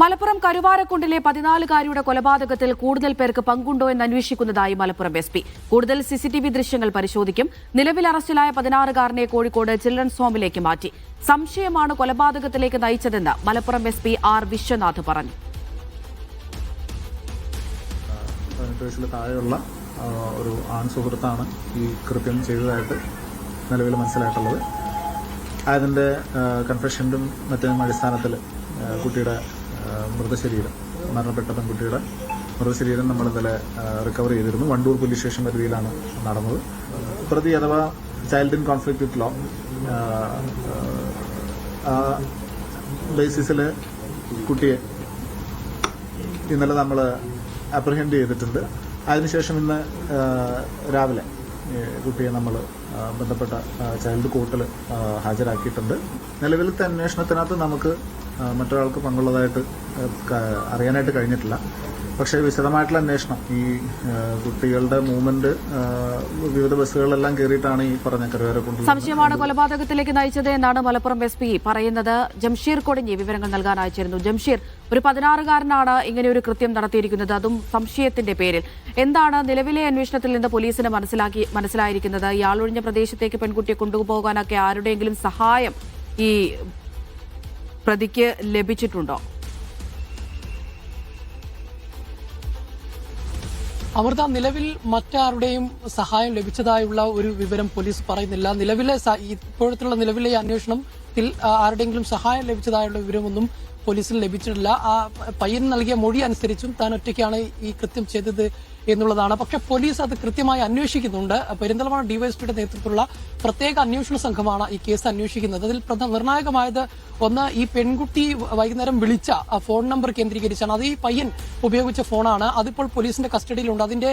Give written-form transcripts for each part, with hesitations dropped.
മലപ്പുറം കരുവാരക്കുണ്ടിലെ 14-കാരിയുടെ കൊലപാതകത്തിൽ കൂടുതൽ പേർക്ക് പങ്കുണ്ടോ എന്ന് അന്വേഷിക്കുന്നതായി മലപ്പുറം എസ്.പി. കൂടുതൽ സിസിടിവി ദൃശ്യങ്ങൾ പരിശോധിക്കും. നിലവിൽ അറസ്റ്റിലായ 16-കാരനെ കോഴിക്കോട് ചിൽഡ്രൻസ് ഹോമിലേക്ക് മാറ്റി. സംശയമാണ് കൊലപാതകത്തിലേക്ക് നയിച്ചതെന്ന് മലപ്പുറം എസ്.പി. ആർ വിശ്വനാഥ് പറഞ്ഞു. 18 വയസ്സിൽ താഴെയുള്ള ഒരു ആൺ സുഹൃത്താണ് ഈ കൃത്യം ചെയ്തതായിട്ട് നിലവിൽ മനസ്സിലായിട്ടുള്ളത്. അതിൻ്റെ കൺഫെഷനും മറ്റും അടിസ്ഥാനത്തിൽ കുട്ടിയുടെ മൃതശരീരം, മരണപ്പെട്ട പെൺകുട്ടിയുടെ മൃതശരീരം നമ്മൾ ഇന്നലെ റിക്കവർ ചെയ്തിരുന്നു. വണ്ടൂർ പോലീസ് സ്റ്റേഷൻ പരിധിയിലാണ് നടന്നത്. പ്രതി അഥവാ child in conflict with law ബേസിസിൽ കുട്ടിയെ ഇന്നലെ നമ്മൾ അപ്രിഹെൻഡ് ചെയ്തിട്ടുണ്ട്. അതിനുശേഷം ഇന്ന് രാവിലെ കുട്ടിയെ നമ്മൾ ബന്ധപ്പെട്ട ചൈൽഡ് കോർട്ടിൽ ഹാജരാക്കിയിട്ടുണ്ട്. നിലവിലത്തെ അന്വേഷണത്തിനകത്ത് നമുക്ക് മറ്റൊരാൾക്ക് പങ്കുള്ളതായിട്ട് അറിയാനായിട്ട് കഴിഞ്ഞിട്ടില്ല. പക്ഷേ വിശദമായിട്ടുള്ള അന്വേഷണം, ഈ കുട്ടികളുടെ മൂവ്മെന്റ് വിവിധ ബസ്സുകളിലെല്ലാം കയറിയിട്ടാണ് ഈ പറഞ്ഞ കരുവാരക്കുണ്ട് സംശയമാണ് കൊലപാതകത്തിലേക്ക് നയിച്ചത് എന്നാണ് മലപ്പുറം എസ്.പി. പറയുന്നത്. ജംഷീർ കൊടിഞ്ഞി വിവരങ്ങൾ നൽകാൻ അയച്ചിരുന്നു. ജംഷീർ, ഒരു 16-കാരനാണ് ഇങ്ങനെ ഒരു കൃത്യം നടത്തിയിരിക്കുന്നത്, അതും സംശയത്തിന്റെ പേരിൽ. എന്താണ് നിലവിലെ അന്വേഷണത്തിൽ നിന്ന് പോലീസിന് മനസ്സിലായിരിക്കുന്നത്? ഈ ആളൊഴിഞ്ഞ പ്രദേശത്തേക്ക് പെൺകുട്ടിയെ കൊണ്ടുപോകാനൊക്കെ ആരുടെയെങ്കിലും സഹായം ഈ പ്രതിക്ക് ലഭിച്ചിട്ടുണ്ടോ? അമൃത, നിലവിൽ മറ്റാരുടെയും സഹായം ലഭിച്ചതായുള്ള ഒരു വിവരം പോലീസ് പറയുന്നില്ല. നിലവിലെ ഇപ്പോഴത്തുള്ള നിലവിലെ അന്വേഷണത്തിൽ ആരുടെയെങ്കിലും സഹായം ലഭിച്ചതായുള്ള വിവരമൊന്നും പോലീസിന് ലഭിച്ചിട്ടില്ല. ആ പയ്യൻ നൽകിയ മൊഴി അനുസരിച്ചും താൻ ഒറ്റയ്ക്കാണ് ഈ കൃത്യം ചെയ്തത് എന്നുള്ളതാണ്. പക്ഷെ പോലീസ് അത് കൃത്യമായി അന്വേഷിക്കുന്നുണ്ട്. പെരിന്തൽമണ്ണ ഡിവൈഎസ്പിയുടെ നേതൃത്വത്തിലുള്ള പ്രത്യേക അന്വേഷണ സംഘമാണ് ഈ കേസ് അന്വേഷിക്കുന്നത്. അതിൽ നിർണായകമായത് ഒന്ന്, ഈ പെൺകുട്ടി വൈകുന്നേരം വിളിച്ച ഫോൺ നമ്പർ കേന്ദ്രീകരിച്ചാണ്. അത് ഈ പയ്യൻ ഉപയോഗിച്ച ഫോണാണ്. അതിപ്പോൾ പോലീസിന്റെ കസ്റ്റഡിയിലുണ്ട്. അതിന്റെ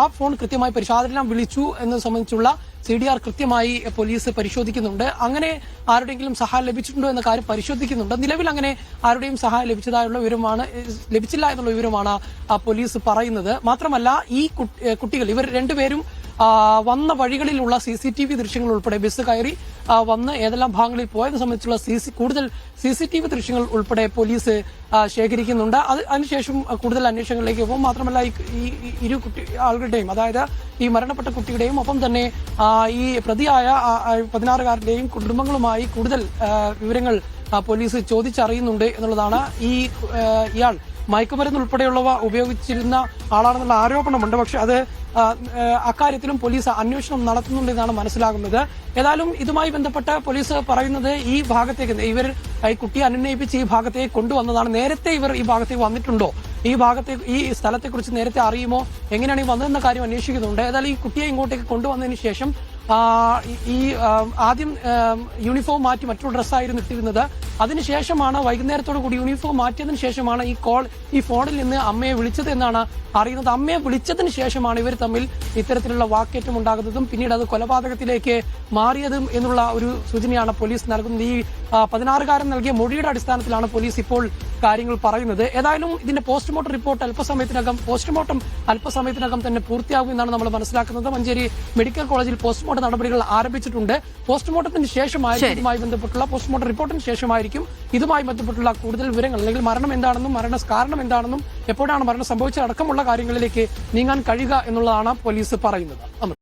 ആ ഫോൺ കൃത്യമായി അതെല്ലാം വിളിച്ചു എന്നത് സംബന്ധിച്ചുള്ള CDR കൃത്യമായി പോലീസ് പരിശോധിക്കുന്നുണ്ട്. അങ്ങനെ ആരുടെയെങ്കിലും സഹായം ലഭിച്ചിട്ടുണ്ടോ എന്ന കാര്യം പരിശോധിക്കുന്നുണ്ട്. നിലവിൽ അങ്ങനെ ആരുടെയും സഹായം ലഭിച്ചില്ല എന്നുള്ള വിവരമാണ് പോലീസ് പറയുന്നത്. മാത്രമല്ല, ഈ കുട്ടികൾ ഇവർ രണ്ടുപേരും വന്ന വഴികളിലുള്ള CCTV ദൃശ്യങ്ങൾ ഉൾപ്പെടെ ബസ് കയറി വന്ന് ഏതെല്ലാം ഭാഗങ്ങളിൽ പോയത് സംബന്ധിച്ചുള്ള കൂടുതൽ CCTV ദൃശ്യങ്ങൾ ഉൾപ്പെടെ പോലീസ് ശേഖരിക്കുന്നുണ്ട്. അതിനുശേഷം കൂടുതൽ അന്വേഷണങ്ങളിലേക്ക് പോകും. മാത്രമല്ല, ഈ ഇരു ആളുകളുടെയും, അതായത് ഈ മരണപ്പെട്ട കുട്ടിയുടെയും ഒപ്പം തന്നെ ഈ പ്രതിയായ 16-കാരന്റെയും കുടുംബങ്ങളുമായി കൂടുതൽ വിവരങ്ങൾ പോലീസ് ചോദിച്ചറിയുന്നുണ്ട് എന്നുള്ളതാണ്. ഇയാൾ മയക്കുമരുന്ന് ഉൾപ്പെടെയുള്ളവ ഉപയോഗിച്ചിരുന്ന ആളാണെന്നുള്ള ആരോപണമുണ്ട്. പക്ഷെ അത് അക്കാര്യത്തിലും പോലീസ് അന്വേഷണം നടത്തുന്നുണ്ടെന്നാണ് മനസ്സിലാകുന്നത്. ഏതായാലും ഇതുമായി ബന്ധപ്പെട്ട് പോലീസ് പറയുന്നത്, ഈ ഭാഗത്തേക്ക് ഇവർ ഈ കുട്ടിയെ അനുനയിപ്പിച്ച് ഈ ഭാഗത്തേക്ക് കൊണ്ടുവന്നതാണ്. നേരത്തെ ഇവർ ഈ ഭാഗത്തേക്ക് വന്നിട്ടുണ്ടോ, ഈ സ്ഥലത്തെക്കുറിച്ച് നേരത്തെ അറിയുമോ, എങ്ങനെയാണ് ഈ വന്നതെന്ന കാര്യം അന്വേഷിക്കുന്നുണ്ട്. ഏതായാലും ഈ കുട്ടിയെ ഇങ്ങോട്ടേക്ക് കൊണ്ടുവന്നതിന് ശേഷം ആദ്യം യൂണിഫോം മാറ്റി മറ്റൊരു ഡ്രസ്സായിരുന്നു ഇട്ടിരുന്നത്. അതിനുശേഷമാണ് വൈകുന്നേരത്തോടു കൂടി യൂണിഫോം മാറ്റിയതിനു ശേഷമാണ് ഈ ഫോണിൽ നിന്ന് അമ്മയെ വിളിച്ചത് എന്നാണ് അറിയുന്നത്. അമ്മയെ വിളിച്ചതിന് ശേഷമാണ് ഇവർ തമ്മിൽ ഇത്തരത്തിലുള്ള വാക്കേറ്റം ഉണ്ടാകുന്നതും പിന്നീട് അത് കൊലപാതകത്തിലേക്ക് മാറിയതും എന്നുള്ള ഒരു സൂചനയാണ് പോലീസ് നൽകുന്നത്. ഈ 16-കാരൻ നൽകിയ മൊഴിയുടെ അടിസ്ഥാനത്തിലാണ് പോലീസ് ഇപ്പോൾ കാര്യങ്ങൾ പറയുന്നത്. ഏതായാലും ഇതിന്റെ പോസ്റ്റ്മോർട്ടം റിപ്പോർട്ട് അല്പസമയത്തിനകം തന്നെ പൂർത്തിയാകുമെന്നാണ് നമ്മൾ മനസ്സിലാക്കുന്നത്. മഞ്ചേരി മെഡിക്കൽ കോളേജിൽ പോസ്റ്റ്മോർട്ടം നടപടികൾ ആരംഭിച്ചിട്ടുണ്ട്. പോസ്റ്റ്മോർട്ടത്തിന് ശേഷമായിരിക്കും ഇതുമായി ബന്ധപ്പെട്ടുള്ള പോസ്റ്റ്മോർട്ടം റിപ്പോർട്ടിന് ശേഷമായിരിക്കും ഇതുമായി ബന്ധപ്പെട്ടുള്ള കൂടുതൽ വിവരങ്ങൾ, അല്ലെങ്കിൽ മരണം എന്താണെന്നും കാരണം എന്താണെന്നും എപ്പോഴാണ് മരണം സംഭവിച്ചത് അടക്കമുള്ള കാര്യങ്ങളിലേക്ക് നീങ്ങാൻ കഴിയുക എന്നുള്ളതാണ് പോലീസ് പറയുന്നത്.